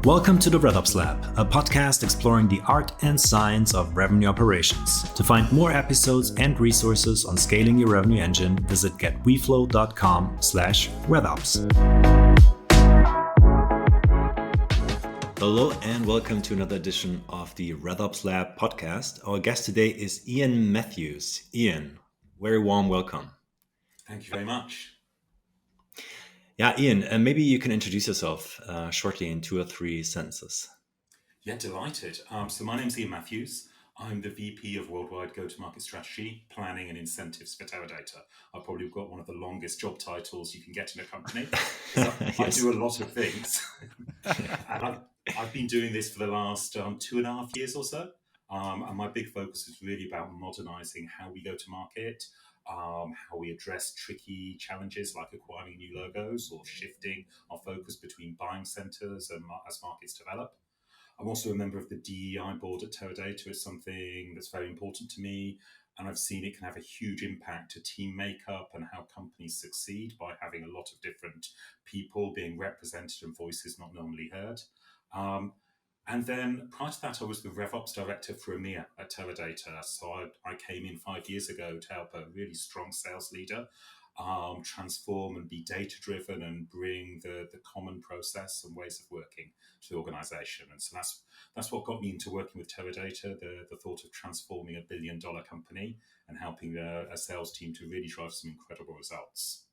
Welcome to the RevOps Lab, a podcast exploring the art and science of revenue operations. To find more episodes and resources on scaling your revenue engine, visit getweflow.com/RevOps. Hello and welcome to another edition of the RevOps Lab podcast. Our guest today is Ian Matthews. Ian, very warm welcome. Thank you very much. Yeah, Ian, maybe you can introduce yourself shortly in 2 or 3 sentences. Yeah, delighted. So my name's Ian Matthews. I'm the VP of Worldwide Go-to-Market Strategy, Planning and Incentives for Teradata. I've probably got one of the longest job titles you can get in a company. Yes. I do a lot of things. And I've been doing this for the last 2.5 years or so. And my big focus is really about modernizing how we go to market, how we address tricky challenges like acquiring new logos or shifting our focus between buying centers and as markets develop. I'm also a member of the DEI board at Teradata. It's something that's very important to me, and I've seen it can have a huge impact to team makeup and how companies succeed by having a lot of different people being represented and voices not normally heard. And then prior to that, I was the RevOps director for EMEA at Teradata. So I came in 5 years ago to help a really strong sales leader transform and be data-driven and bring the common process and ways of working to the organization. And so that's what got me into working with Teradata, the thought of transforming a $1 billion company and helping a sales team to really drive some incredible results.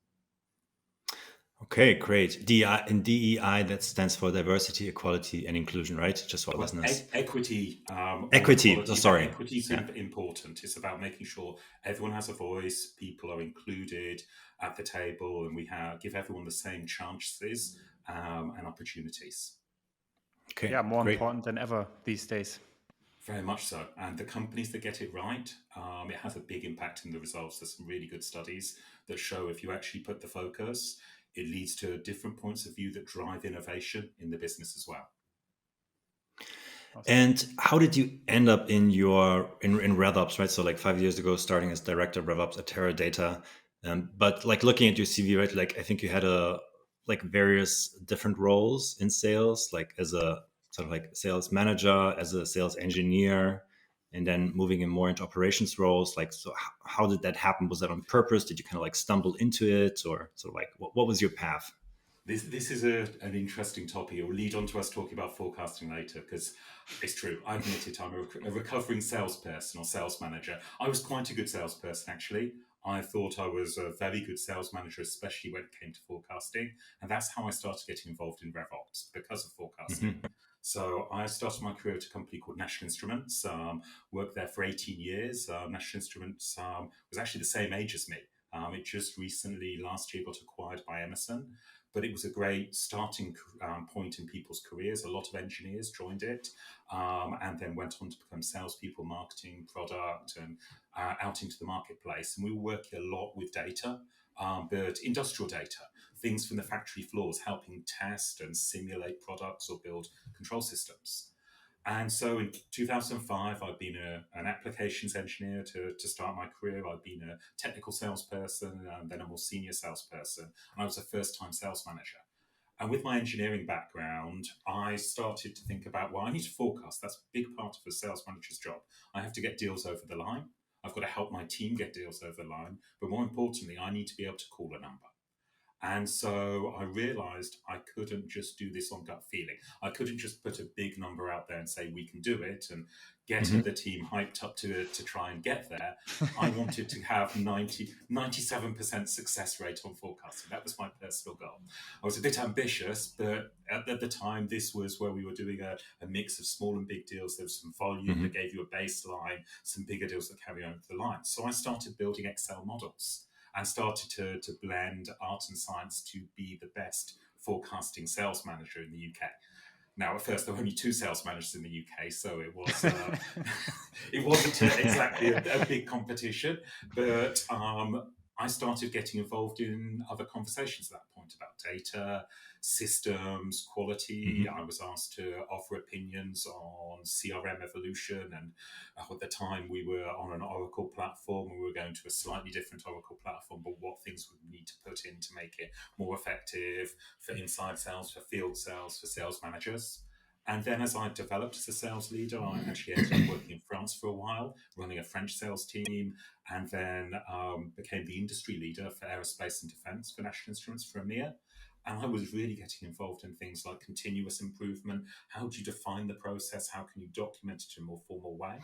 Okay, great. DEI, and DEI, that stands for diversity, equality, and inclusion, right? Just for listeners. Equity. Equity. Sorry. Equity is important. It's about making sure everyone has a voice, people are included at the table, and we give everyone the same chances and opportunities. Okay. Yeah, more important than ever these days. Very much so. And the companies that get it right, it has a big impact in the results. There's some really good studies that show if you actually put the focus, it leads to different points of view that drive innovation in the business as well. And how did you end up in RevOps, right? So like 5 years ago, starting as director of RevOps at Teradata. But like looking at your CV, right? Like I think you had various different roles in sales, like as a sort of like sales manager, as a sales engineer, and then moving in more into operations roles. Like, so how did that happen? Was that on purpose? Did you kind of like stumble into it, or sort of like what was your path? This is an interesting topic. It will lead on to us talking about forecasting later, because it's true. I admit it. I'm a recovering salesperson or sales manager. I was quite a good salesperson, actually. I thought I was a very good sales manager, especially when it came to forecasting. And that's how I started getting involved in RevOps, because of forecasting. Mm-hmm. So I started my career at a company called National Instruments, worked there for 18 years. National Instruments was actually the same age as me. It just recently, last year, got acquired by Emerson. But it was a great starting point in people's careers. A lot of engineers joined it and then went on to become salespeople, marketing, product, and out into the marketplace. And we were working a lot with data, but industrial data, things from the factory floors, helping test and simulate products or build control systems. And so in 2005, I've been an applications engineer to start my career. I've been a technical salesperson and then a more senior salesperson. And I was a first-time sales manager. And with my engineering background, I started to think about, well, I need to forecast. That's a big part of a sales manager's job. I have to get deals over the line. I've got to help my team get deals over the line. But more importantly, I need to be able to call a number. And so I realized I couldn't just do this on gut feeling. I couldn't just put a big number out there and say, we can do it, and get the team hyped up to try and get there. I wanted to have 97% success rate on forecasting. That was my personal goal. I was a bit ambitious, but at the time, this was where we were doing a mix of small and big deals. There was some volume that gave you a baseline, some bigger deals that carry over the line. So I started building Excel models and started to blend art and science to be the best forecasting sales manager in the UK. Now, at first, there were only 2 sales managers in the UK, so it wasn't exactly a big competition. But I started getting involved in other conversations at that point about data, systems, quality. I was asked to offer opinions on CRM evolution. And at the time, we were on an Oracle platform. We were going to a slightly different Oracle platform, but what things would we need to put in to make it more effective for inside sales, for field sales, for sales managers. And then as I developed as a sales leader, I actually ended up working in France for a while, running a French sales team, and then became the industry leader for aerospace and defense for National Instruments for EMEA. And I was really getting involved in things like continuous improvement. How do you define the process? How can you document it in a more formal way?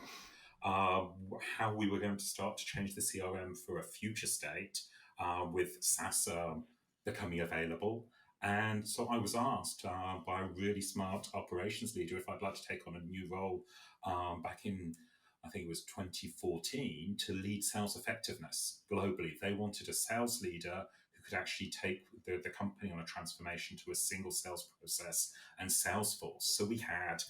How we were going to start to change the CRM for a future state with SaaS becoming available. And so I was asked by a really smart operations leader if I'd like to take on a new role back in, I think it was 2014, to lead sales effectiveness globally. They wanted a sales leader who could actually take the company on a transformation to a single sales process and Salesforce. So we had,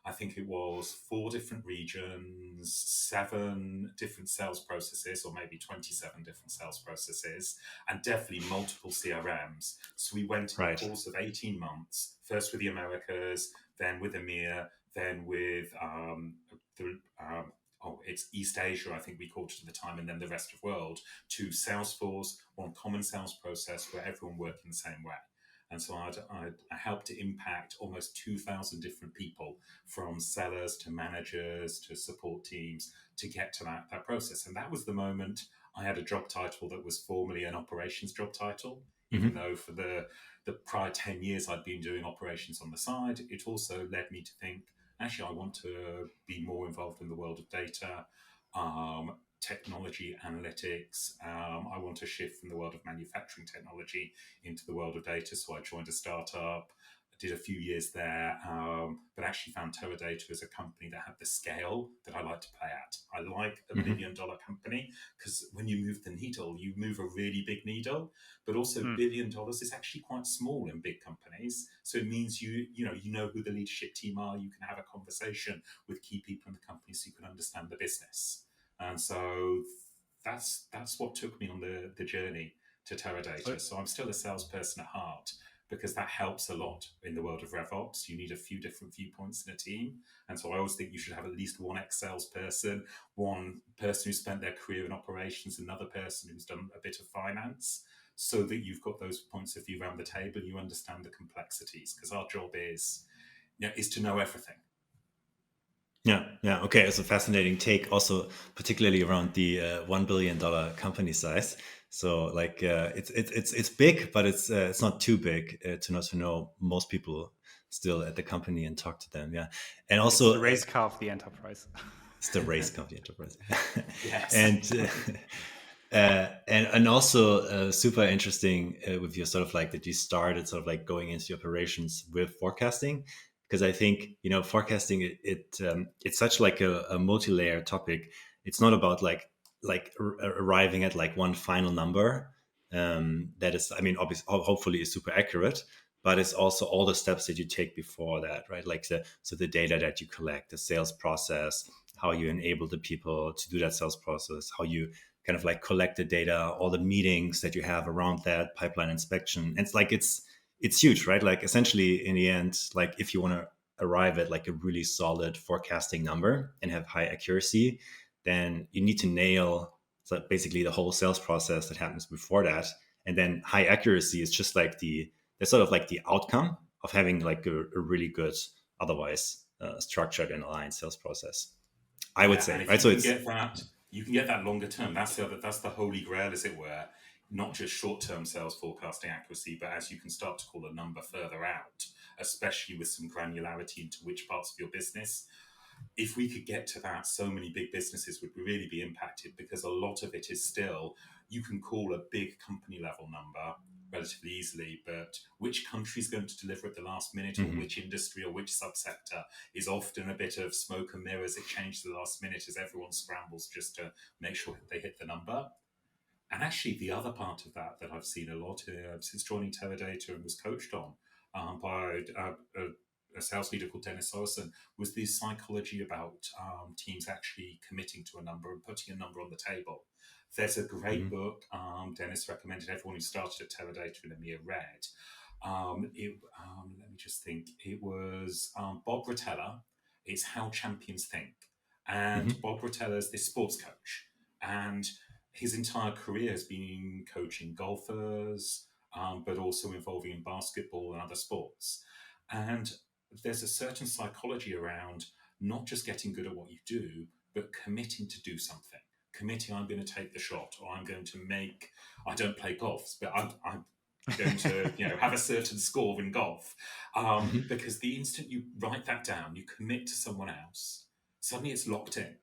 I think it was 4 different regions, 7 different sales processes, or maybe 27 different sales processes, and definitely multiple CRMs. So we went in the course of 18 months, first with the Americas, then with EMEA, then with it's East Asia, I think we called it at the time, and then the rest of the world, to Salesforce, one common sales process where everyone worked in the same way. And so I helped to impact almost 2,000 different people, from sellers to managers to support teams, to get to that process. And that was the moment I had a job title that was formerly an operations job title, even though for the prior 10 years I'd been doing operations on the side. It also led me to think, actually, I want to be more involved in the world of data, technology, analytics. I want to shift from the world of manufacturing technology into the world of data. So I joined a startup, did a few years there, but actually found Teradata as a company that had the scale that I like to play at. I like a $1 billion company because when you move the needle, you move a really big needle, but also $1 billion is actually quite small in big companies. So it means you know who the leadership team are. You can have a conversation with key people in the company so you can understand the business. And so that's what took me on the journey to Teradata. So I'm still a salesperson at heart, because that helps a lot in the world of RevOps. You need a few different viewpoints in a team. And so I always think you should have at least one ex-salesperson, one person who spent their career in operations, another person who's done a bit of finance, so that you've got those points of view around the table and you understand the complexities, because our job is to know everything. Yeah. Okay, it's a fascinating take, also particularly around the $1 billion company size. So like it's big, but it's not too big to not to know most people still at the company and talk to them. Yeah, and also it's the race car of the enterprise. It's the race car of the enterprise. Yes. And also super interesting with your sort of like that you started sort of like going into the operations with forecasting. Because I think, forecasting, it's such like a multi-layer topic. It's not about like arriving at like one final number that is, I mean, obviously, hopefully is super accurate, but it's also all the steps that you take before that, right? Like the data that you collect, the sales process, how you enable the people to do that sales process, how you kind of like collect the data, all the meetings that you have around that, pipeline inspection. And it's like, it's huge, right? Like essentially in the end, like if you want to arrive at like a really solid forecasting number and have high accuracy, then you need to nail basically the whole sales process that happens before that. And then high accuracy is just like the sort of like the outcome of having like a really good, otherwise structured and aligned sales process, I would say, right? So you can get that longer term. That's the holy grail, as it were. Not just short-term sales forecasting accuracy, but as you can start to call a number further out, especially with some granularity into which parts of your business. If we could get to that, so many big businesses would really be impacted, because a lot of it is still, you can call a big company level number relatively easily, but which country is going to deliver at the last minute, or which industry or which subsector, is often a bit of smoke and mirrors. It changes the last minute as everyone scrambles just to make sure they hit the number. And actually, the other part of that I've seen a lot since joining Teradata and was coached on by a sales leader called Dennis Orson, was the psychology about teams actually committing to a number and putting a number on the table. There's a great book Dennis recommended everyone who started at Teradata in EMEA read. Let me just think. It was Bob Rotella. It's How Champions Think. And Bob Rotella is this sports coach. And his entire career has been coaching golfers, but also involving in basketball and other sports. And there's a certain psychology around not just getting good at what you do, but committing to do something. Committing, I'm going to take the shot, or I'm going to make. I don't play golf, but I'm going to have a certain score in golf, because the instant you write that down, you commit to someone else. Suddenly, it's locked in,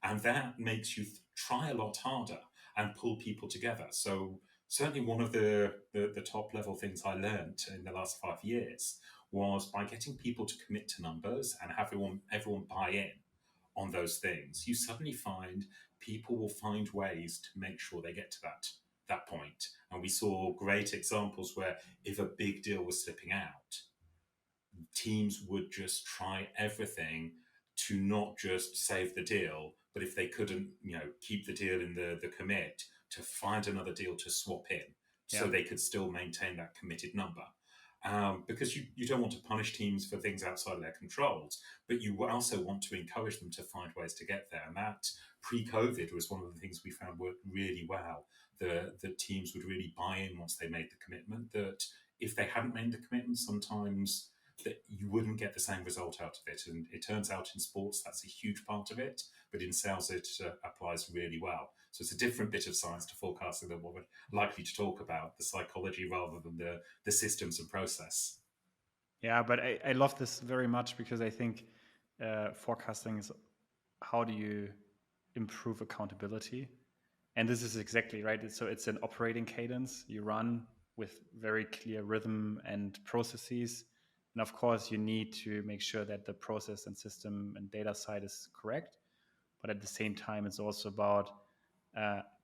and that makes you try a lot harder and pull people together. So certainly one of the top level things I learned in the last 5 years was by getting people to commit to numbers and have everyone buy in on those things, you suddenly find people will find ways to make sure they get to that point. And we saw great examples where if a big deal was slipping out, teams would just try everything to not just save the deal, but if they couldn't, keep the deal in the commit, to find another deal to swap in, so they could still maintain that committed number. Because you don't want to punish teams for things outside of their controls, but you also want to encourage them to find ways to get there. And that pre-COVID was one of the things we found worked really well. The teams would really buy in once they made the commitment, that if they hadn't made the commitment, sometimes that you wouldn't get the same result out of it. And it turns out in sports, that's a huge part of it, but in sales, it applies really well. So it's a different bit of science to forecasting than what we're likely to talk about, the psychology rather than the systems and process. Yeah, but I love this very much, because I think forecasting is, how do you improve accountability? And this is exactly right. So it's an operating cadence you run with very clear rhythm and processes. And of course, you need to make sure that the process and system and data side is correct. But at the same time, it's also about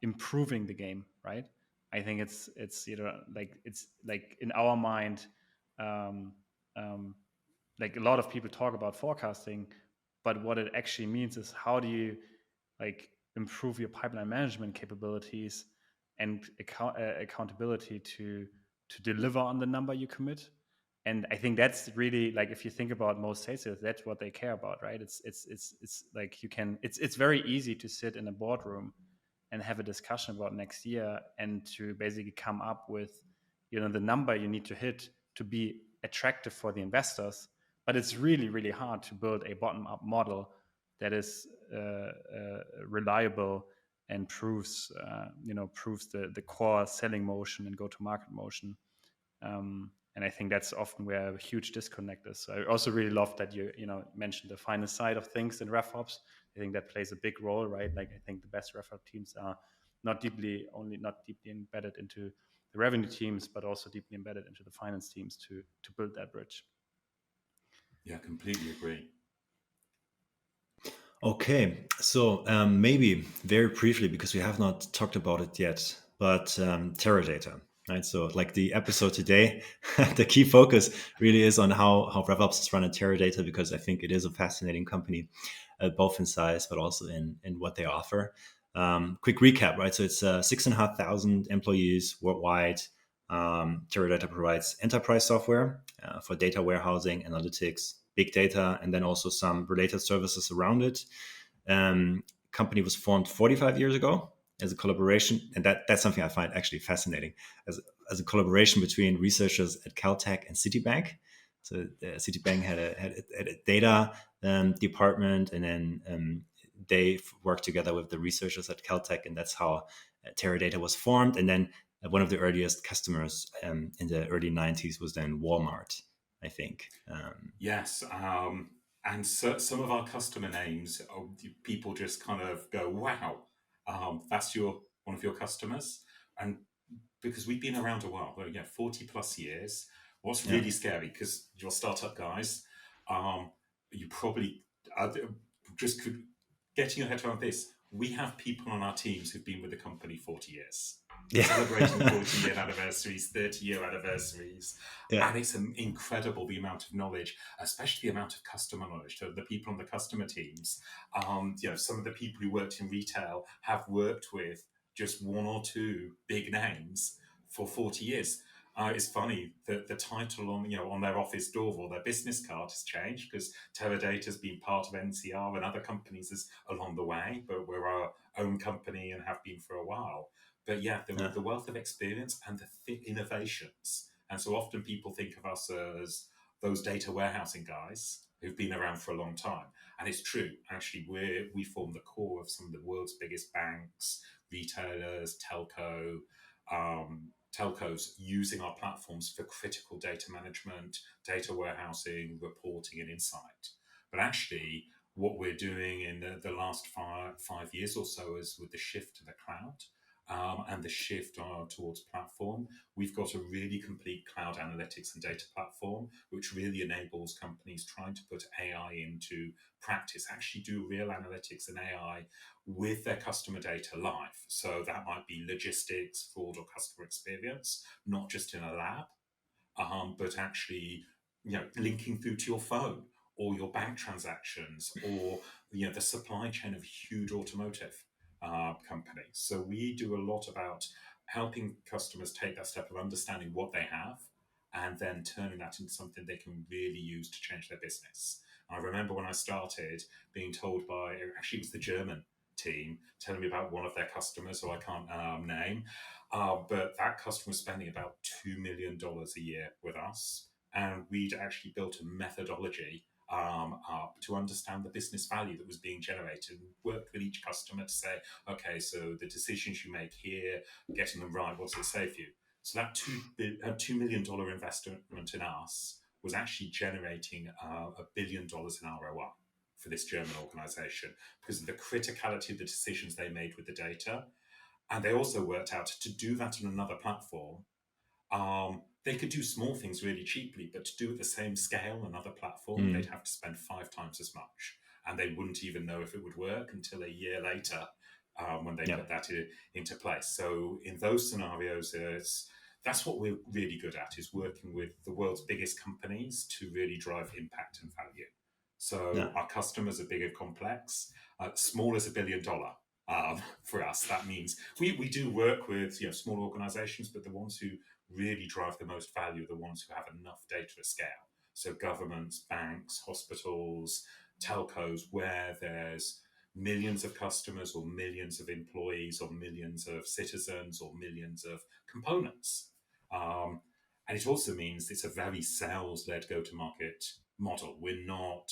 improving the game, right? I think it's like in our mind, um, like a lot of people talk about forecasting, but what it actually means is, how do you like improve your pipeline management capabilities and accountability to deliver on the number you commit. And I think that's really, like, if you think about most sales, that's what they care about, right? It's like, it's very easy to sit in a boardroom and have a discussion about next year, and to basically come up with, the number you need to hit to be attractive for the investors. But it's really, really hard to build a bottom-up model that is reliable and proves the core selling motion and go-to-market motion. And I think that's often where a huge disconnect is. So I also really love that you mentioned the finance side of things in RevOps. I think that plays a big role, right? Like, I think the best RevOps teams are not deeply embedded into the revenue teams, but also deeply embedded into the finance teams to build that bridge. Yeah, completely agree. Okay, so maybe very briefly, because we have not talked about it yet, but Teradata, right? So like the episode today, the key focus really is on how RevOps is run at Teradata, because I think it is a fascinating company, both in size, but also in what they offer. Quick recap, right? So it's 6,500 employees worldwide. Teradata provides enterprise software for data warehousing, analytics, big data, and then also some related services around it. Company was formed 45 years ago as a collaboration, and that's something I find actually fascinating, as a collaboration between researchers at Caltech and Citibank. So Citibank had a data department, and then they worked together with the researchers at Caltech, and that's how Teradata was formed. And then one of the earliest customers in the early 90s was then Walmart, I think. Yes. And so, some of our customer names, people just kind of go, wow, that's one of your customers. And because we've been around a while, 40 plus years. What's really scary, because you're startup guys, you probably just could, getting your head around this. We have people on our teams who've been with the company 40 years. Celebrating 40-year anniversaries, 30-year anniversaries. And it's incredible, the amount of knowledge, especially the amount of customer knowledge. So the people on the customer teams, some of the people who worked in retail have worked with just one or two big names for 40 years. It's funny that the title on their office door or their business card has changed, because Teradata has been part of NCR and other companies along the way, but we're our own company and have been for a while. But the wealth of experience and the innovations. And so often people think of us as those data warehousing guys who've been around for a long time. And it's true, actually, we form the core of some of the world's biggest banks, retailers, telcos using our platforms for critical data management, data warehousing, reporting, and insight. But actually, what we're doing in the last 5 years or so is with the shift to the cloud and the shift towards platform, we've got a really complete cloud analytics and data platform, which really enables companies trying to put AI into practice, actually do real analytics and AI with their customer data live. So that might be logistics, fraud, or customer experience, not just in a lab, but actually, linking through to your phone or your bank transactions or the supply chain of huge automotive companies. So we do a lot about helping customers take that step of understanding what they have and then turning that into something they can really use to change their business. I remember when I started being told by, actually it was the German team, telling me about one of their customers who I can't name, but that customer was spending about $2 million a year with us. And we'd actually built a methodology up to understand the business value that was being generated, and worked with each customer to say, okay, so the decisions you make here, getting them right, what's it save you? So that $2 million investment in us was actually generating $1 billion in ROI for this German organization because of the criticality of the decisions they made with the data. And they also worked out to do that on another platform. They could do small things really cheaply, but to do at the same scale on another platform, they'd have to spend 5 times as much. And they wouldn't even know if it would work until a year later when they put that into place. So in those scenarios, that's what we're really good at, is working with the world's biggest companies to really drive impact and value. So our customers are big and complex. Small as $1 billion. For us, that means we do work with small organizations, but the ones who really drive the most value are the ones who have enough data at scale. So governments, banks, hospitals, telcos, where there's millions of customers or millions of employees or millions of citizens or millions of components. And it also means it's a very sales-led go-to-market model. We're not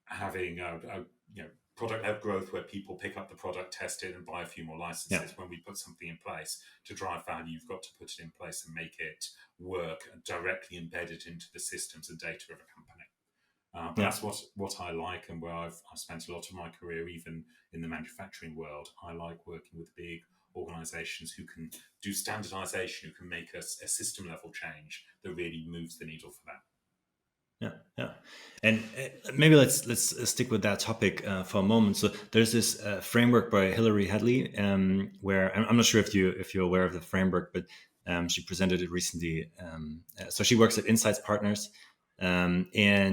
having a product-led growth where people pick up the product, test it, and buy a few more licenses. When we put something in place to drive value, you've got to put it in place and make it work and directly embedded into the systems and data of a company. But that's what I like, and where I've spent a lot of my career, even in the manufacturing world. I like working with big organizations who can do standardization, who can make a system-level change that really moves the needle for them. Yeah. And maybe let's stick with that topic for a moment. So there's this framework by Hilary Hadley, where I'm not sure if you're aware of the framework, but she presented it recently. So she works at Insights Partners, and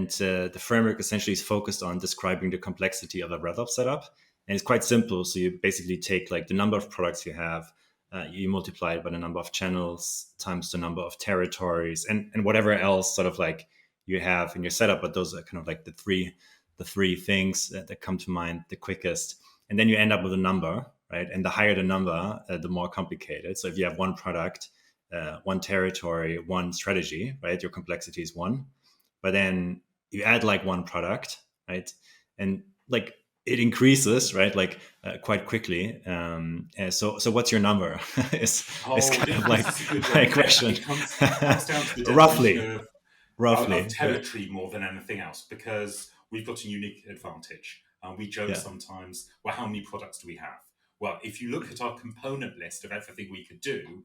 the framework essentially is focused on describing the complexity of a RevOps setup, and it's quite simple. So you basically take like the number of products you have, you multiply it by the number of channels times the number of territories, and whatever else sort of like you have in your setup, but those are kind of like the three things that come to mind the quickest. And then you end up with a number, right? And the higher the number, the more complicated. So if you have one product, one territory, one strategy, right? Your complexity is 1. But then you add like one product, right? And like it increases, right? Like quite quickly. So what's your number? It's kind of like my question. It comes down to the roughly of territory more than anything else, because we've got a unique advantage. We joke sometimes, well, how many products do we have? Well, if you look at our component list of everything we could do,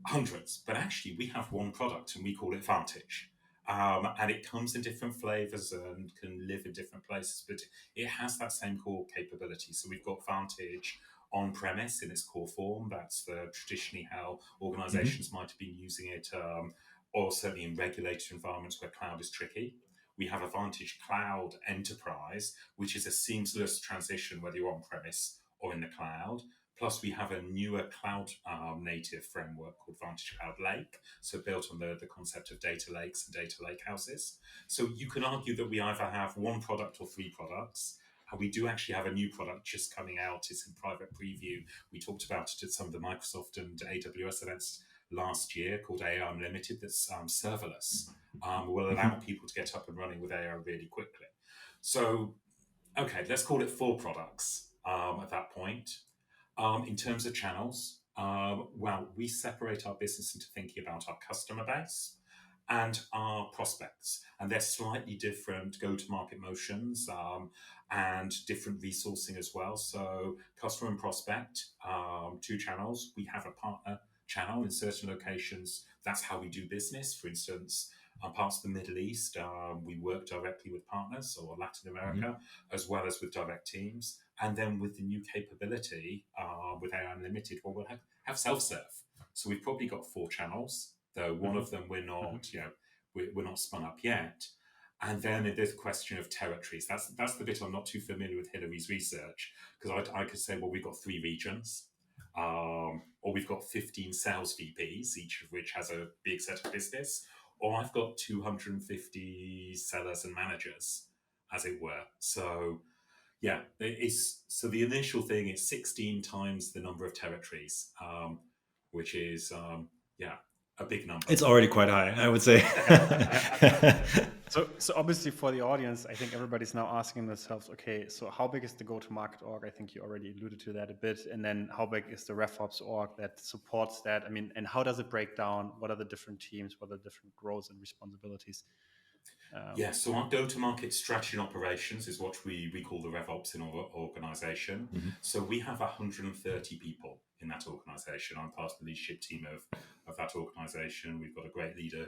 hundreds, but actually we have one product and we call it Vantage. And it comes in different flavors and can live in different places, but it has that same core capability. So we've got Vantage on-premise in its core form. That's traditionally how organizations might have been using it, or certainly in regulated environments where cloud is tricky. We have a Vantage Cloud Enterprise, which is a seamless transition whether you're on-premise or in the cloud. Plus, we have a newer cloud native framework called Vantage Cloud Lake, so built on the concept of data lakes and data lake houses. So you can argue that we either have one product or 3 products. And we do actually have a new product just coming out. It's in private preview. We talked about it at some of the Microsoft and AWS events last year called AI Unlimited that's serverless. Will allow people to get up and running with AI really quickly. So, okay, let's call it 4 products at that point. In terms of channels, well, we separate our business into thinking about our customer base and our prospects, and they're slightly different go-to-market motions and different resourcing as well. So, customer and prospect, 2 channels. We have a partner channel in certain locations. That's how we do business. For instance, parts of the Middle East, we work directly with partners, or Latin America, as well as with direct teams. And then with the new capability with AI Unlimited, well, we'll have self-serve. So we've probably got 4 channels, though one of them we're not, we're not spun up yet. And then there's a question of territories. That's the bit I'm not too familiar with Hillary's research, because I could say, well, we've got 3 regions, or we've got 15 sales VPs, each of which has a big set of business, or I've got 250 sellers and managers, as it were. So yeah, so the initial thing is 16 times the number of territories, which is a big number. It's already quite high, I would say. So obviously for the audience, I think everybody's now asking themselves, okay, so how big is the go-to-market org? I think you already alluded to that a bit. And then how big is the RevOps org that supports that? I mean, and how does it break down? What are the different teams? What are the different roles and responsibilities? So our go-to-market strategy and operations is what we call the RevOps in our organization. So we have 130 people in that organization. I'm part of the leadership team of that organization. We've got a great leader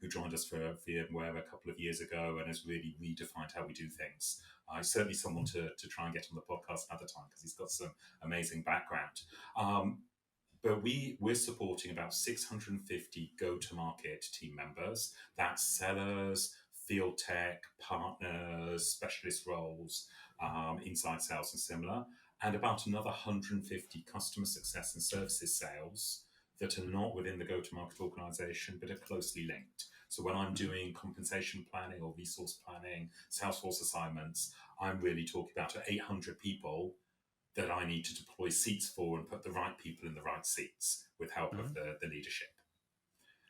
who joined us for VMware a couple of years ago and has really redefined how we do things. Certainly someone to try and get on the podcast another time, because he's got some amazing background. But we're supporting about 650 go-to-market team members. That's sellers, field tech, partners, specialist roles, inside sales and similar, and about another 150 customer success and services sales that are not within the go-to-market organization, but are closely linked. So when I'm doing compensation planning or resource planning, Salesforce assignments, I'm really talking about 800 people that I need to deploy seats for and put the right people in the right seats with help of the leadership.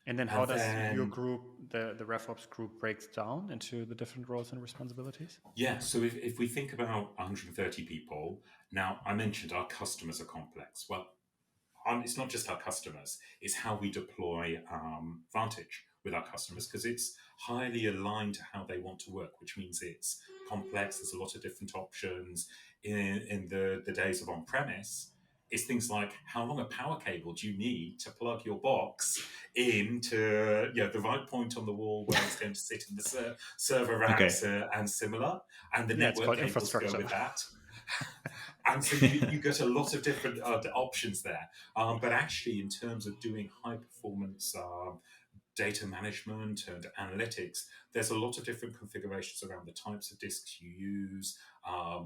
And then how does your group, the RevOps group, breaks down into the different roles and responsibilities? Yeah, so if we think about 130 people, now I mentioned our customers are complex. Well, it's not just our customers, it's how we deploy Vantage with our customers, because it's highly aligned to how they want to work, which means it's complex. There's a lot of different options. In the days of on-premise, it's things like, how long a power cable do you need to plug your box into the right point on the wall where it's going to sit in the server racks and similar, and the network cables go with that. And so you get a lot of different options there. But actually, in terms of doing high performance data management and analytics, there's a lot of different configurations around the types of disks you use,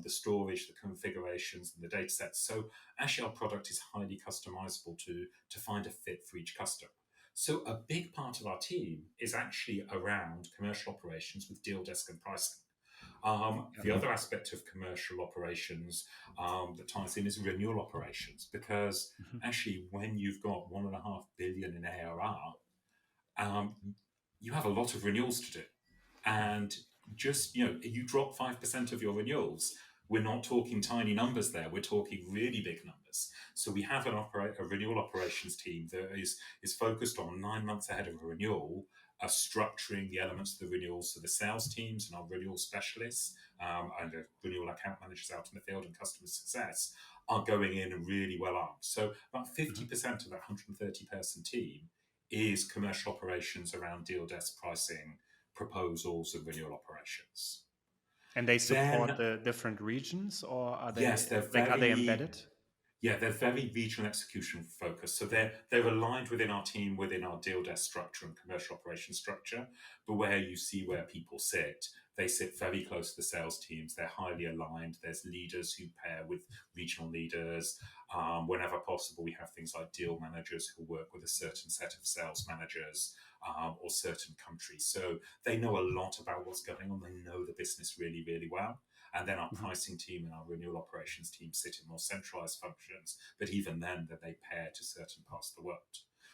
the storage, the configurations, and the data sets. So actually, our product is highly customizable to find a fit for each customer. So a big part of our team is actually around commercial operations with deal desk and pricing. The other aspect of commercial operations that ties in is renewal operations, because actually when you've got 1.5 billion in ARR, you have a lot of renewals to do. And just, you drop 5% of your renewals, we're not talking tiny numbers there, we're talking really big numbers. So we have a renewal operations team that is focused on 9 months ahead of a renewal, structuring the elements of the renewals. So the sales teams and our renewal specialists and the renewal account managers out in the field and customer success are going in and really well armed. So about 50% of that 130-person team is commercial operations around deal desk pricing, proposals, and renewal operations. And they support the different regions, or are they? Yes, are they embedded? Yeah, they're very regional execution focused. So they're aligned within our team, within our deal desk structure and commercial operations structure. But where you see where people sit, they sit very close to the sales teams. They're highly aligned. There's leaders who pair with regional leaders. Whenever possible, we have things like deal managers who work with a certain set of sales managers or certain countries. So they know a lot about what's going on. They know the business really, really well. And then our pricing team and our renewal operations team sit in more centralized functions. But even then, they pair to certain parts of the world.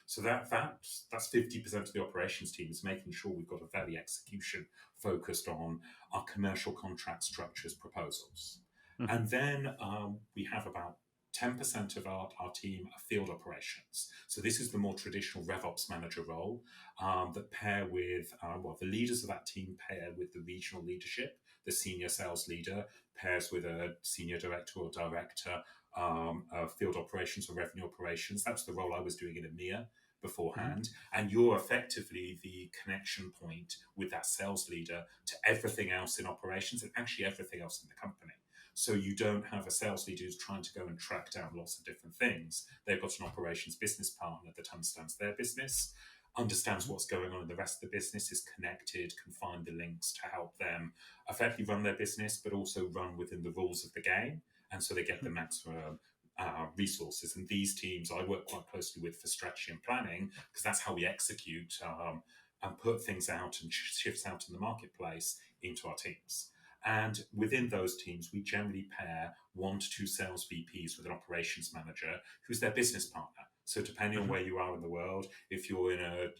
So that's 50% of the operations team is making sure we've got a very execution focused on our commercial contract structures proposals. Mm-hmm. And then we have about 10% of our team are field operations. So this is the more traditional RevOps manager role that pair with, the leaders of that team pair with the regional leadership. The senior sales leader pairs with a senior director or director of field operations or revenue operations. That's the role I was doing in EMEA beforehand. Mm-hmm. And you're effectively the connection point with that sales leader to everything else in operations and actually everything else in the company. So you don't have a sales leader who's trying to go and track down lots of different things. They've got an operations business partner that understands their business, understands what's going on in the rest of the business, is connected, can find the links to help them effectively run their business, but also run within the rules of the game. And so they get the maximum resources. And these teams I work quite closely with for strategy and planning, because that's how we execute and put things out and shifts out in the marketplace into our teams. And within those teams, we generally pair 1 to 2 sales VPs with an operations manager who's their business partner. So depending on where you are in the world, if you're in a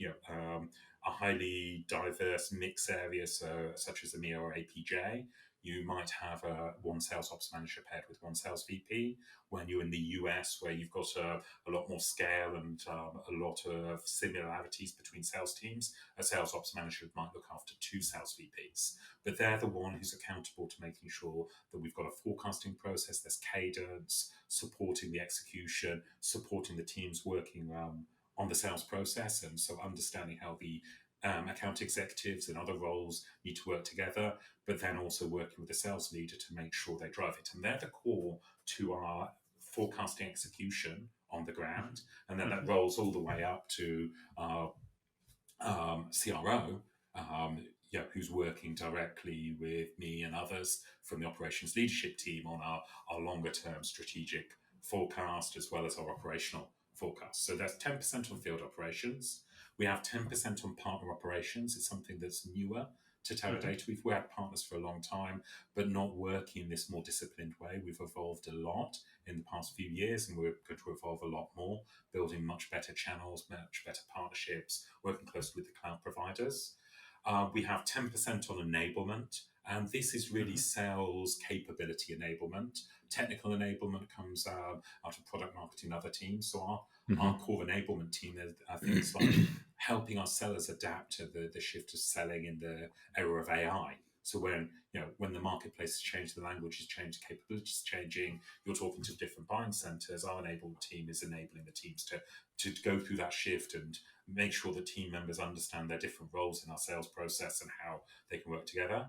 highly diverse mix area, such as EMEA or APJ, you might have one sales ops manager paired with one sales VP. When you're in the US, where you've got a lot more scale and a lot of similarities between sales teams, a sales ops manager might look after 2 sales VPs. But they're the one who's accountable to making sure that we've got a forecasting process, there's cadence, supporting the execution, supporting the teams working on the sales process, and so understanding how the account executives and other roles need to work together, but then also working with the sales leader to make sure they drive it. And they're the core to our forecasting execution on the ground. And then that rolls all the way up to our CRO, who's working directly with me and others from the operations leadership team on our longer term strategic forecast as well as our operational forecast. So that's 10% on field operations. We have 10% on partner operations. It's something that's newer to Teradata. We've had partners for a long time, but not working in this more disciplined way. We've evolved a lot in the past few years, and we're going to evolve a lot more, building much better channels, much better partnerships, working closely with the cloud providers. We have 10% on enablement, and this is really sales capability enablement. Technical enablement comes out of product marketing and other teams. So our core enablement team are things like helping our sellers adapt to the shift of selling in the era of AI. So when the marketplace has changed, the language has changed, the capabilities changing, you're talking to different buying centers. Our enablement team is enabling the teams to go through that shift and make sure the team members understand their different roles in our sales process and how they can work together.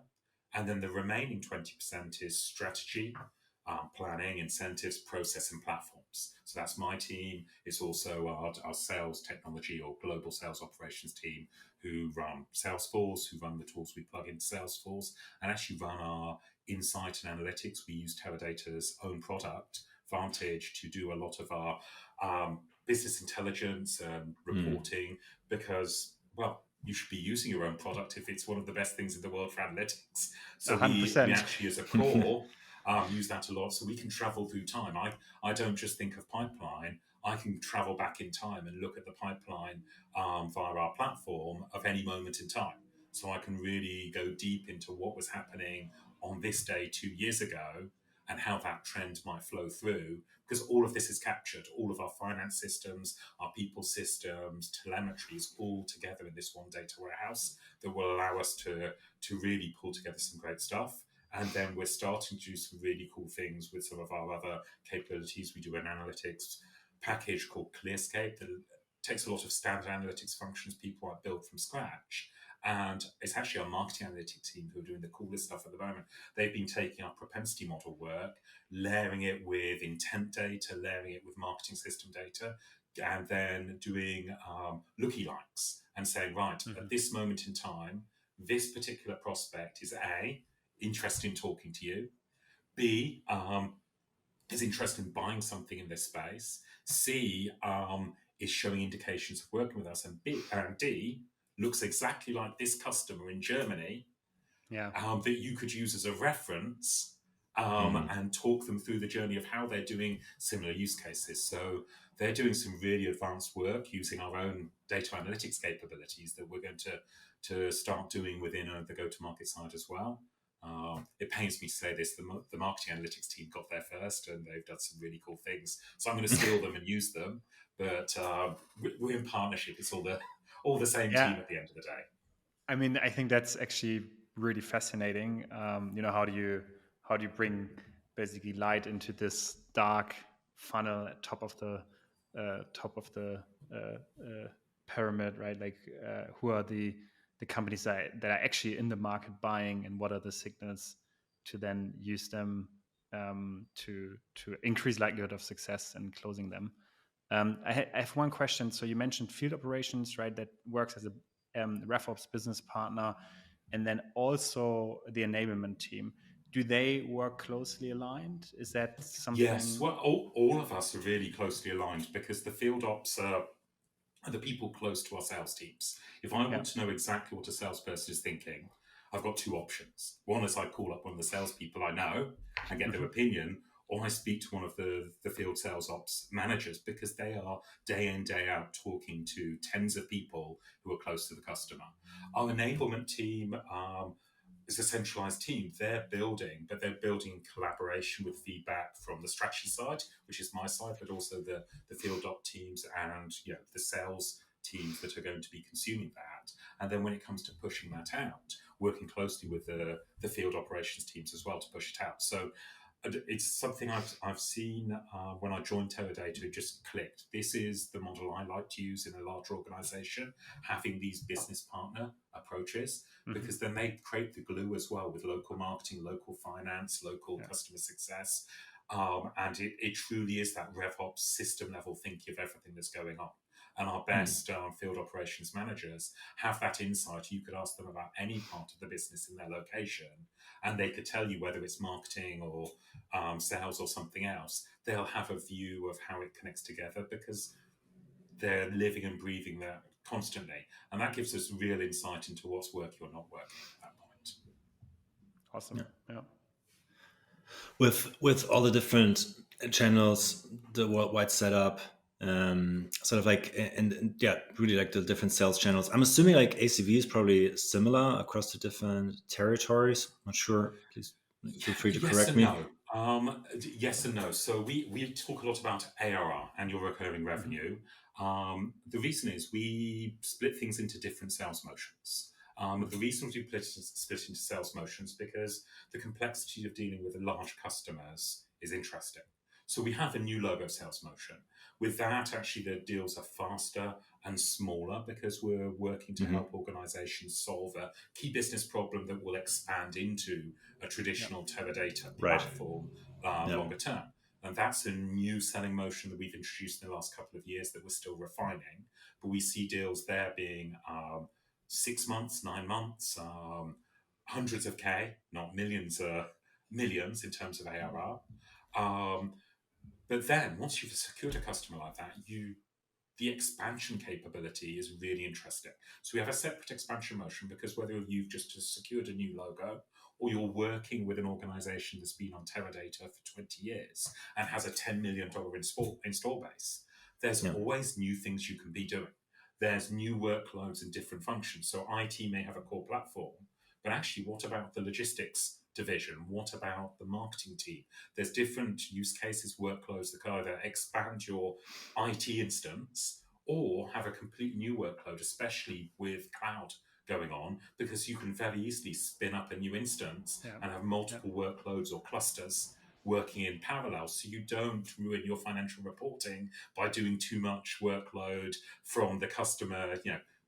And then the remaining 20% is strategy, planning, incentives, process, and platforms. So that's my team. It's also our sales technology or global sales operations team who run Salesforce, who run the tools we plug into Salesforce, and actually run our insight and analytics. We use Teradata's own product, Vantage, to do a lot of our business intelligence and reporting because, well, you should be using your own product if it's one of the best things in the world for analytics. So we actually, as a core, use that a lot. So we can travel through time. I don't just think of pipeline. I can travel back in time and look at the pipeline via our platform of any moment in time. So I can really go deep into what was happening on this day 2 years ago and how that trend might flow through, because all of this is captured. All of our finance systems, our people systems, telemetry is all together in this one data warehouse that will allow us to really pull together some great stuff. And then we're starting to do some really cool things with some of our other capabilities. We do an analytics package called ClearScape that takes a lot of standard analytics functions people have built from scratch. And it's actually our marketing analytics team who are doing the coolest stuff at the moment. They've been taking our propensity model work, layering it with intent data, layering it with marketing system data, and then doing looky-likes and saying, right, at this moment in time, this particular prospect is A, interested in talking to you, B, is interested in buying something in this space, C, is showing indications of working with us, and D, looks exactly like this customer in Germany that you could use as a reference and talk them through the journey of how they're doing similar use cases. So they're doing some really advanced work using our own data analytics capabilities that we're going to start doing within the go-to-market side as well. It pains me to say this, the marketing analytics team got there first and they've done some really cool things. So I'm going to steal them and use them. But we're in partnership. It's all the same Yeah. team at the end of the day. I mean, I think that's actually really fascinating. How do you bring basically light into this dark funnel at top of the pyramid, right? Like, who are the companies that are actually in the market buying, and what are the signals to then use them to increase likelihood of success and closing them. I have one question. So you mentioned field operations, right? That works as a RevOps business partner, and then also the enablement team. Do they work closely aligned? Is that something? Yes, well, all of us are really closely aligned because the field ops are the people close to our sales teams. If I want to know exactly what a salesperson is thinking, I've got two options. One is I call up one of the salespeople I know and get their opinion, or I speak to one of the field sales ops managers, because they are day in, day out talking to tens of people who are close to the customer. Our enablement team is a centralized team. They're building in collaboration with feedback from the strategy side, which is my side, but also the field op teams and the sales teams that are going to be consuming that. And then when it comes to pushing that out, working closely with the field operations teams as well to push it out. So it's something I've seen when I joined Teradata. It just clicked. This is the model I like to use in a larger organization, having these business partner approaches, because then they create the glue as well with local marketing, local finance, local customer success. And it truly is that RevOps system level thinking of everything that's going on. And our best field operations managers have that insight. You could ask them about any part of the business in their location, and they could tell you whether it's marketing or sales or something else. They'll have a view of how it connects together because they're living and breathing that constantly. And that gives us real insight into what's working or not working at that point. Awesome. Yeah. With all the different channels, the worldwide setup, sort of like, and really like the different sales channels. I'm assuming like ACV is probably similar across the different territories. Not sure. Please feel free to correct me. No. Yes and no. So we talk a lot about ARR, annual recurring revenue. The reason is we split things into different sales motions. The reason we split into sales motions because the complexity of dealing with large customers is interesting. So we have a new logo sales motion. With that, actually, the deals are faster and smaller because we're working to help organizations solve a key business problem that will expand into a traditional Teradata platform longer term. And that's a new selling motion that we've introduced in the last couple of years that we're still refining. But we see deals there being 6 months, 9 months, hundreds of K, not millions in terms of ARR. But then once you've secured a customer like that, the expansion capability is really interesting. So we have a separate expansion motion because whether you've just secured a new logo or you're working with an organization that's been on Teradata for 20 years and has a $10 million install base, there's always new things you can be doing. There's new workloads and different functions. So IT may have a core platform, but actually, what about the logistics division? What about the marketing team? There's different use cases, workloads that can either expand your IT instance or have a complete new workload, especially with cloud going on, because you can very easily spin up a new instance and have multiple workloads or clusters working in parallel, so you don't ruin your financial reporting by doing too much workload from the customer,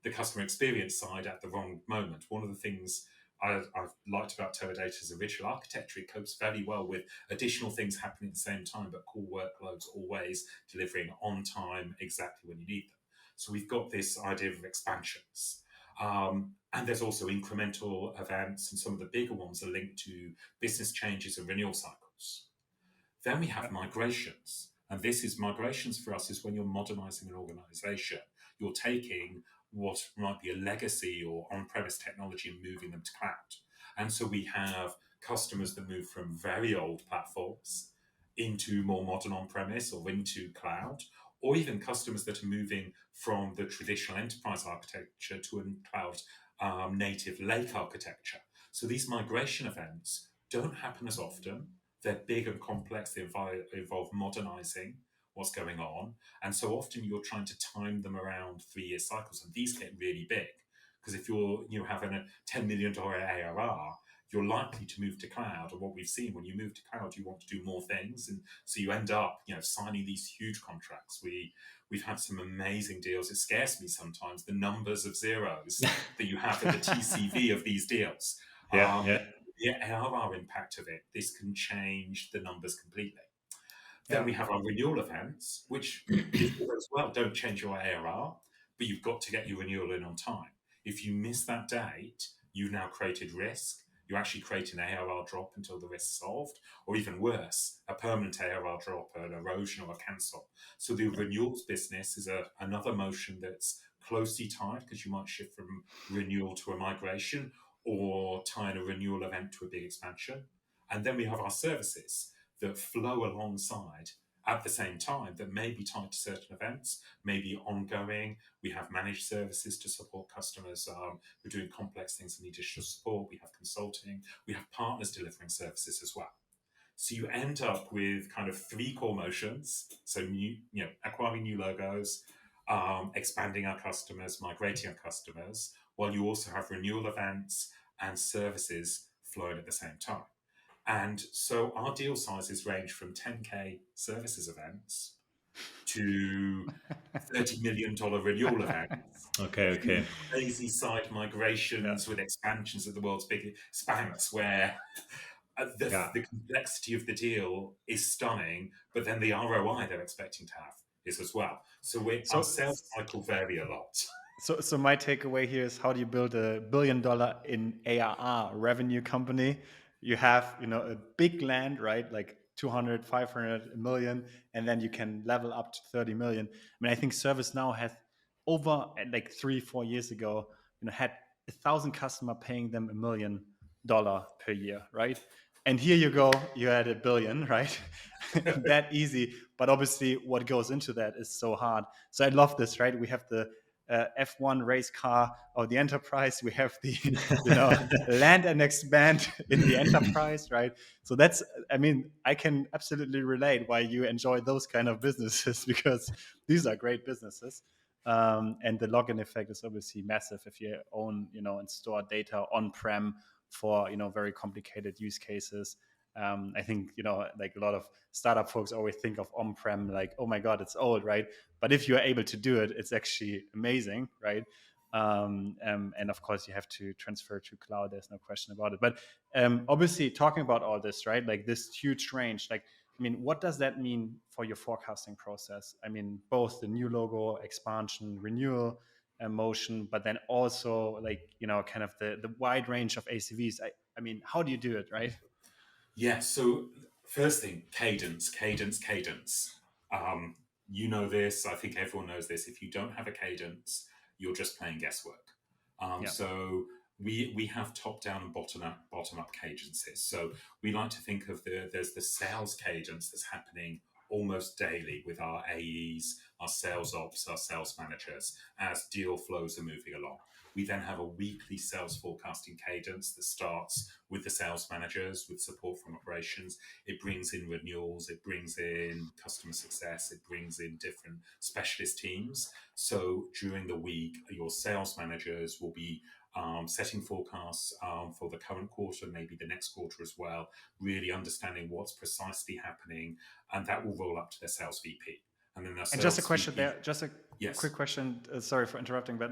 the customer experience side at the wrong moment. One of the things I've liked about Teradata's original architecture, it copes very well with additional things happening at the same time, but core workloads always delivering on time exactly when you need them. So we've got this idea of expansions. And there's also incremental events, and some of the bigger ones are linked to business changes and renewal cycles. Then we have migrations. And migrations for us is when you're modernizing an organization. You're taking what might be a legacy or on-premise technology and moving them to cloud. And so we have customers that move from very old platforms into more modern on-premise or into cloud, or even customers that are moving from the traditional enterprise architecture to a cloud native lake architecture. So these migration events don't happen as often. They're big and complex. They involve modernizing what's going on. And so often you're trying to time them around 3-year cycles. And these get really big. Because if you're having a $10 million ARR, you're likely to move to cloud. And what we've seen, when you move to cloud, you want to do more things. And so you end up, signing these huge contracts. We've had some amazing deals. It scares me sometimes, the numbers of zeros that you have at the TCV of these deals. Yeah. The ARR impact of it, this can change the numbers completely. Then we have our renewal events, which, if all goes well, don't change your ARR, but you've got to get your renewal in on time. If you miss that date, you've now created risk. You actually create an ARR drop until the risk's solved, or even worse, a permanent ARR drop, an erosion or a cancel. So the renewals business is another motion that's closely tied, because you might shift from renewal to a migration, or tie in a renewal event to a big expansion. And then we have our services that flow alongside at the same time, that may be tied to certain events, may be ongoing. We have managed services to support customers who are doing complex things and need additional support. We have consulting. We have partners delivering services as well. So you end up with kind of 3 core motions. So acquiring new logos, expanding our customers, migrating our customers, while you also have renewal events and services flowing at the same time. And so our deal sizes range from 10K services events to $30 million renewal events. Okay. Crazy side migrations with expansions of the world's biggest banks, where the complexity of the deal is stunning, but then the ROI they're expecting to have is as well. So our sales cycle vary a lot. So my takeaway here is, how do you build a $1 billion in ARR revenue company? You have, a big land, right? Like 200, 500, $1 million, and then you can level up to 30 million. I mean, I think ServiceNow has over, like 3-4 years ago, had 1,000 customers paying them $1 million per year, right? And here you go, you had $1 billion, right? That easy. But obviously what goes into that is so hard. So I love this, right? We have the F1 race car of the enterprise. We have the land and expand in the enterprise, right? So that's, I can absolutely relate why you enjoy those kind of businesses, because these are great businesses. And the login effect is obviously massive if you own, and store data on-prem for, very complicated use cases. I think, like a lot of startup folks always think of on-prem like, oh my God, it's old, right? But if you're able to do it, it's actually amazing, right? And of course, you have to transfer to cloud. There's no question about it. But obviously, talking about all this, right? Like this huge range, what does that mean for your forecasting process? Both the new logo, expansion, renewal motion, but then also kind of the wide range of ACVs. How do you do it, right? Yeah, so first thing, cadence. You know this, I think everyone knows this. If you don't have a cadence, you're just playing guesswork. So we have top-down and bottom-up cadences. So we like to think of there's the sales cadence that's happening almost daily with our AEs, our sales ops, our sales managers, as deal flows are moving along. We then have a weekly sales forecasting cadence that starts with the sales managers, with support from operations. It brings in renewals, it brings in customer success, it brings in different specialist teams. So during the week, your sales managers will be setting forecasts for the current quarter, maybe the next quarter as well, really understanding what's precisely happening, and that will roll up to their sales VP. And then just a question there, quick question. Sorry for interrupting, but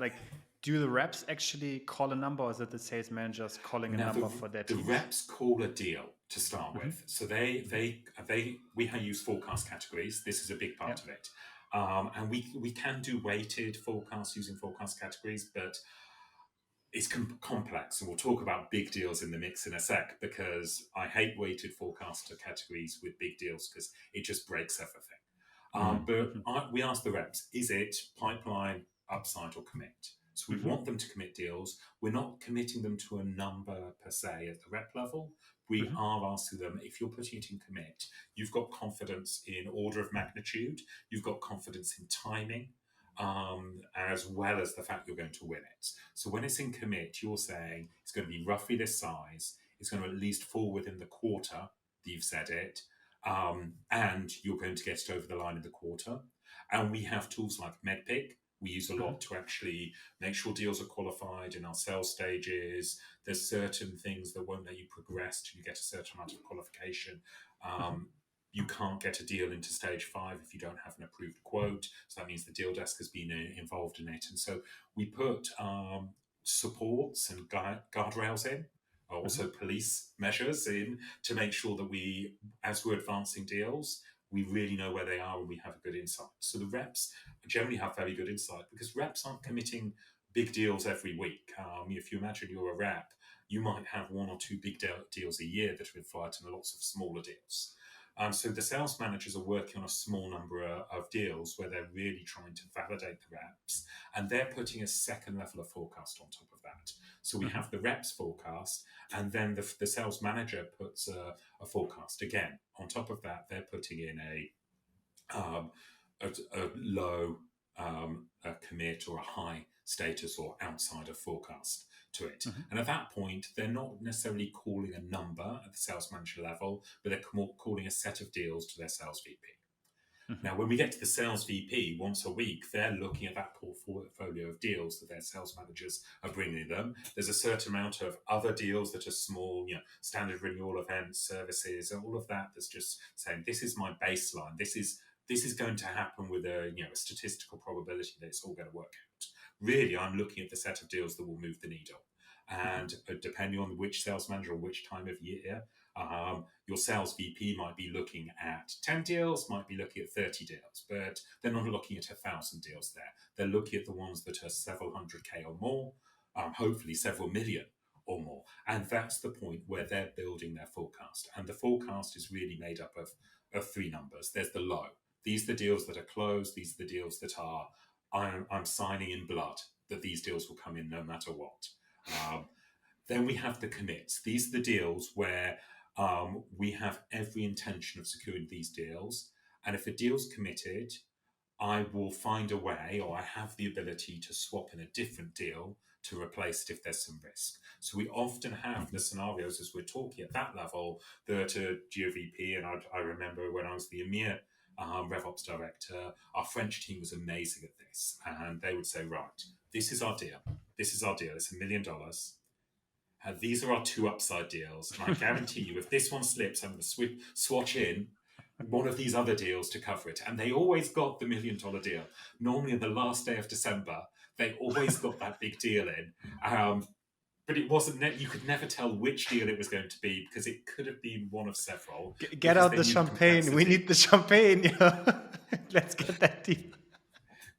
do the reps actually call a number, or is it the sales managers calling a number for their team? The reps call a deal to start with. So we use forecast categories. This is a big part of it. And we can do weighted forecasts using forecast categories, but it's complex. And we'll talk about big deals in the mix in a sec, because I hate weighted forecast categories with big deals, because it just breaks everything. But we ask the reps, is it pipeline, upside, or commit? So we want them to commit deals. We're not committing them to a number per se at the rep level, we are asking them, if you're putting it in commit, you've got confidence in order of magnitude, you've got confidence in timing, as well as the fact you're going to win it. So when it's in commit, you're saying it's going to be roughly this size, it's going to at least fall within the quarter that you've said it, and you're going to get it over the line in the quarter. And we have tools like MedPick. We use a lot to actually make sure deals are qualified in our sales stages. There's certain things that won't let you progress till you get a certain amount of qualification. You can't get a deal into stage 5 if you don't have an approved quote. So that means the deal desk has been involved in it. And so we put supports and guardrails in, also police measures in, to make sure that we, as we're advancing deals, we really know where they are and we have a good insight. So the reps generally have very good insight because reps aren't committing big deals every week. If you imagine you're a rep, you might have 1 or 2 big deals a year that are in flight and lots of smaller deals. So the sales managers are working on a small number of deals where they're really trying to validate the reps, and they're putting a second level of forecast on top of that. So we have the reps forecast, and then the sales manager puts a forecast again. On top of that, they're putting in a low commit or a high status or outside of forecast to it. And at that point, they're not necessarily calling a number at the sales manager level, but they're calling a set of deals to their sales VP. Now, when we get to the sales VP once a week, they're looking at that portfolio of deals that their sales managers are bringing them. There's a certain amount of other deals that are small, standard renewal events, services, and all of that that's just saying, this is my baseline. This is going to happen with a statistical probability that it's all going to work out. Really, I'm looking at the set of deals that will move the needle. And depending on which sales manager or which time of year, your sales VP might be looking at 10 deals, might be looking at 30 deals, but they're not looking at 1,000 deals there. They're looking at the ones that are several hundred K or more, hopefully several million or more. And that's the point where they're building their forecast. And the forecast is really made up of 3 numbers. There's the low. These are the deals that are closed. These are the deals that are, I'm signing in blood that these deals will come in no matter what. Then we have the commits. These are the deals where we have every intention of securing these deals. And if a deal's committed, I will find a way, or I have the ability to swap in a different deal to replace it if there's some risk. So we often have the scenarios as we're talking at that level that a GOVP, and I remember when I was the EMEA RevOps director, our French team was amazing at this. And they would say, right, this is our deal. This is our deal. It's $1 million. These are our 2 upside deals. And I guarantee you, if this one slips, I'm going to swatch in one of these other deals to cover it. And they always got the $1 million deal. Normally on the last day of December, they always got that big deal in. But it wasn't, you could never tell which deal it was going to be because it could have been one of several. Get out the champagne. We need the champagne. Let's get that deal.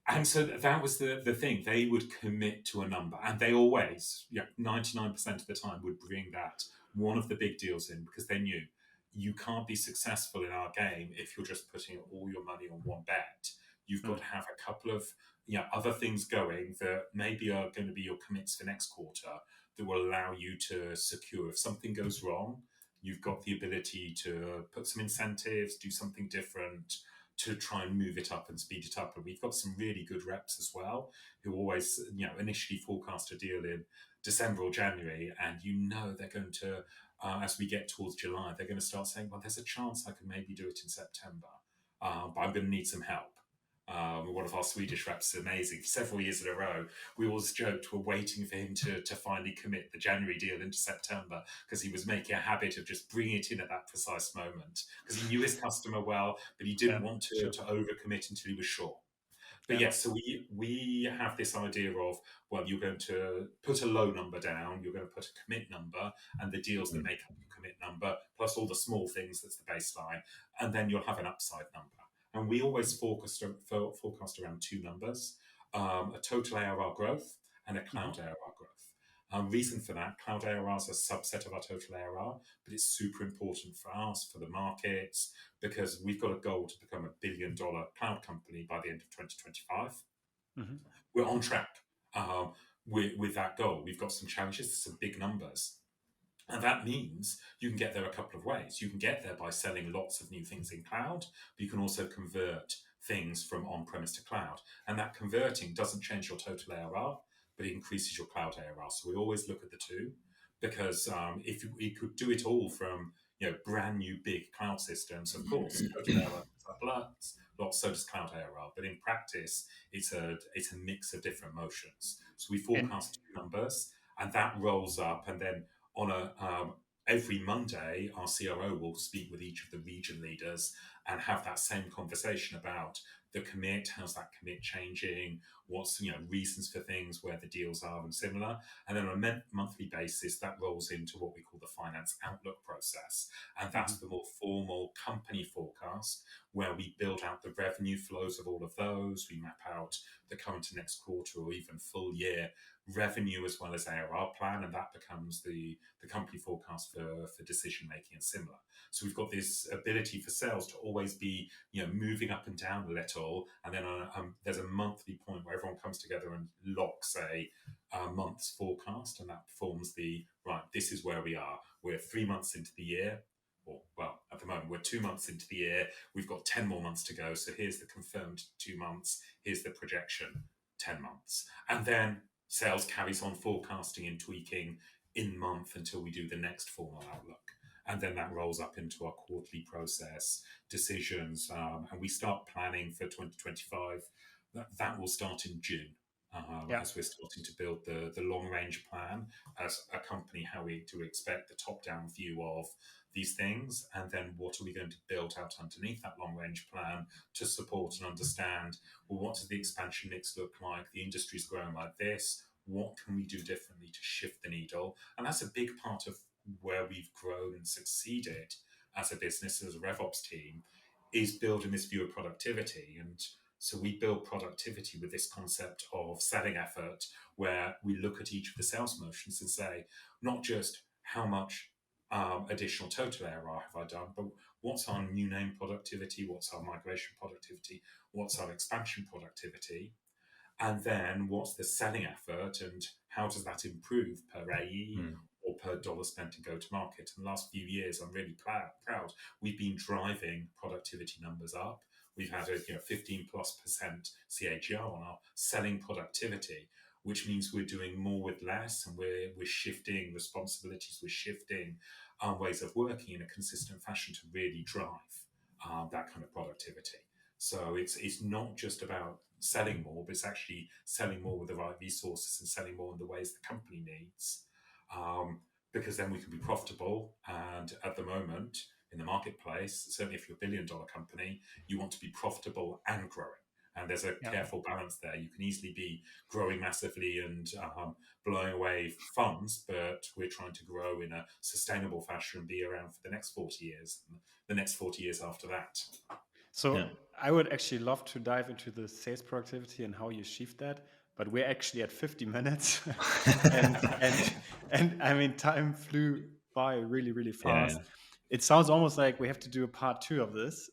And so that was the thing. They would commit to a number, and they always, 99% of the time, would bring that one of the big deals in because they knew you can't be successful in our game if you're just putting all your money on one bet. You've got to have a couple of other things going that maybe are going to be your commits for next quarter that will allow you to secure. If something goes wrong, you've got the ability to put some incentives, do something different, to try and move it up and speed it up. And we've got some really good reps as well who always, initially forecast a deal in December or January, and they're going to, as we get towards July, they're going to start saying, well, there's a chance I can maybe do it in September, but I'm going to need some help. One of our Swedish reps is amazing. For several years in a row, we always joked we're waiting for him to finally commit the January deal into September because he was making a habit of just bringing it in at that precise moment because he knew his customer well, but he didn't want to overcommit until he was sure. But yes, so we have this idea of, well, you're going to put a low number down, you're going to put a commit number, and the deals that make up your commit number, plus all the small things, that's the baseline, and then you'll have an upside number. And we always forecast around 2 numbers, a total ARR growth and a cloud ARR growth. Reason for that, cloud ARR is a subset of our total ARR, but it's super important for us, for the markets, because we've got a goal to become $1 billion cloud company by the end of 2025. We're on track with that goal. We've got some challenges, some big numbers. And that means you can get there a couple of ways. You can get there by selling lots of new things in cloud, but you can also convert things from on-premise to cloud. And that converting doesn't change your total ARR, but it increases your cloud ARR. So we always look at the two, because if we could do it all from brand new big cloud systems, of course, total ARR lots, so does cloud ARR. But in practice, it's a mix of different motions. So we And forecast two numbers, and that rolls up, and then on a every Monday, our CRO will speak with each of the region leaders and have that same conversation about the commit, how's that commit changing, what's reasons for things, where the deals are, and similar. And then on a monthly basis, that rolls into what we call the finance outlook process, and that's the more formal company forecast, where we build out the revenue flows of all of those. We map out the current and next quarter, or even full year revenue, as well as ARR plan, and that becomes the company forecast for decision making and similar. So we've got this ability for sales to always be moving up and down a little, and then there's a monthly point where everyone comes together and locks a month's forecast, and that forms the right. This is where we are. We're 3 months into the year. Or, well, at the moment, we're 2 months into the year. We've got 10 more months to go. So here's the confirmed 2 months. Here's the projection, 10 months. And then sales carries on forecasting and tweaking in month until we do the next formal outlook. And then that rolls up into our quarterly process, decisions, and we start planning for 2025. That will start in June. As we're starting to build the long range plan as a company, how we do expect the top down view of these things, and then what are we going to build out underneath that long range plan to support and understand, well, what does the expansion mix look like? The industry's growing like this. What can we do differently to shift the needle? And that's a big part of where we've grown and succeeded as a business, as a RevOps team, is building this view of productivity. And so we build productivity with this concept of selling effort, where we look at each of the sales motions and say, not just how much additional total ARR have I done, but what's our new name productivity, what's our migration productivity, what's our expansion productivity, and then what's the selling effort, and how does that improve per AE or per dollar spent in go-to-market. In the last few years, I'm really proud. We've been driving productivity numbers up. We've had a 15+% CAGR on our selling productivity, which means we're doing more with less, and we're shifting responsibilities, we're shifting our ways of working in a consistent fashion to really drive that kind of productivity. So it's not just about selling more, but it's actually selling more with the right resources and selling more in the ways the company needs, because then we can be profitable. And at the moment in the marketplace, certainly if you're $1 billion company, you want to be profitable and growing. And there's a careful balance there. You can easily be growing massively and blowing away funds, but we're trying to grow in a sustainable fashion and be around for the next 40 years, and the next 40 years after that. So I would actually love to dive into the sales productivity and how you shift that, but we're actually at 50 minutes, and I mean, time flew by really, really fast. It sounds almost like we have to do a part 2 of this,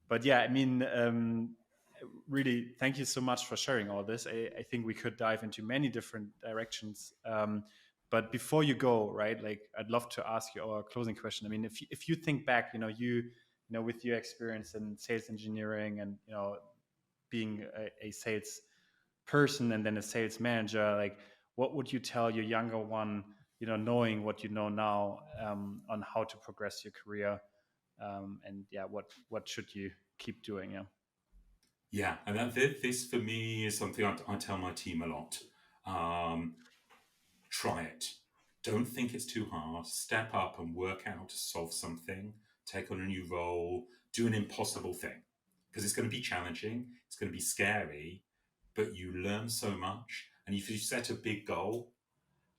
but yeah, I mean, really, thank you so much for sharing all this. I think we could dive into many different directions. But before you go, right, like I'd love to ask you our closing question. I mean, if you think back, you with your experience in sales engineering and being a sales person and then a sales manager, like what would you tell your younger one, knowing what you know now, on how to progress your career, and yeah, what should you keep doing? Yeah, and this for me is something I tell my team a lot. Try it. Don't think it's too hard. Step up and work out to solve something. Take on a new role. Do an impossible thing, because it's going to be challenging. It's going to be scary, but you learn so much. And if you set a big goal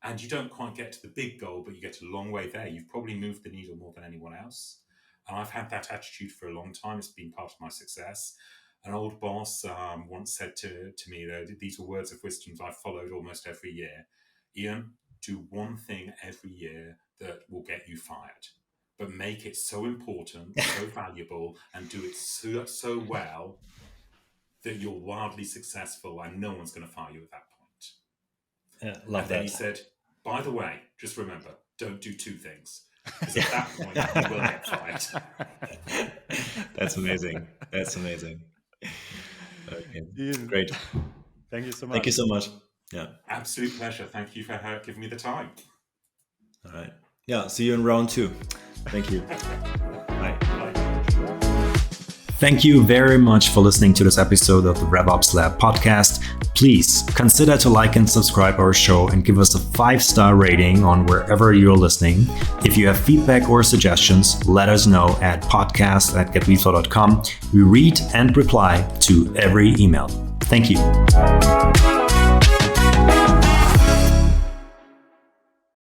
and you don't quite get to the big goal, but you get a long way there, you've probably moved the needle more than anyone else. And I've had that attitude for a long time. It's been part of my success. An old boss once said to me that these were words of wisdom I've followed almost every year. Ian, do one thing every year that will get you fired, but make it so important, so valuable, and do it so well that you're wildly successful and no one's going to fire you at that point. Love and then that. he said, By the way, just remember, don't do two things. Because at that point, you will get fired. That's amazing. That's amazing. Okay, Ian, great. thank you so much. Thank you so much. Yeah. Absolute pleasure. Thank you for giving me the time. All right. Yeah. See you in round 2. Thank you. Bye. Bye. Thank you very much for listening to this episode of the RevOps Lab podcast. Please consider to like and subscribe our show and give us a 5-star rating on wherever you're listening. If you have feedback or suggestions, let us know at podcast@getweflow.com. We read and reply to every email. Thank you.